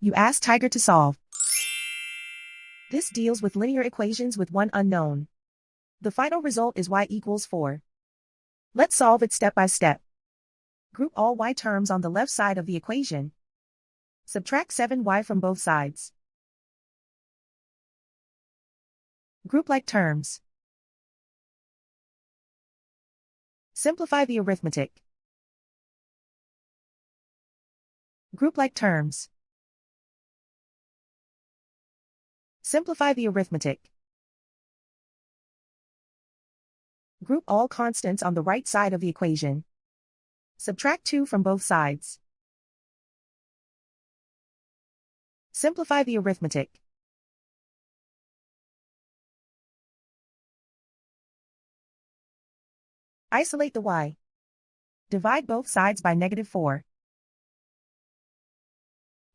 You ask Tiger to solve. This deals with linear equations with one unknown. The final result is y equals 4. Let's solve it step by step. Group all y terms on the left side of the equation. Subtract 7y from both sides. Group like terms. Simplify the arithmetic. Group like terms. Simplify the arithmetic. Group all constants on the right side of the equation. Subtract 2 from both sides. Simplify the arithmetic. Isolate the y. Divide both sides by -4.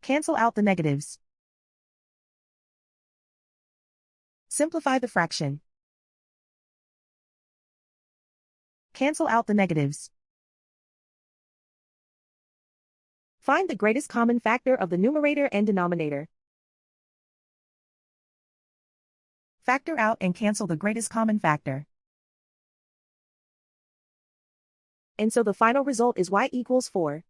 Cancel out the negatives. Simplify the fraction. Cancel out the negatives. Find the greatest common factor of the numerator and denominator. Factor out and cancel the greatest common factor. And so the final result is y equals 4.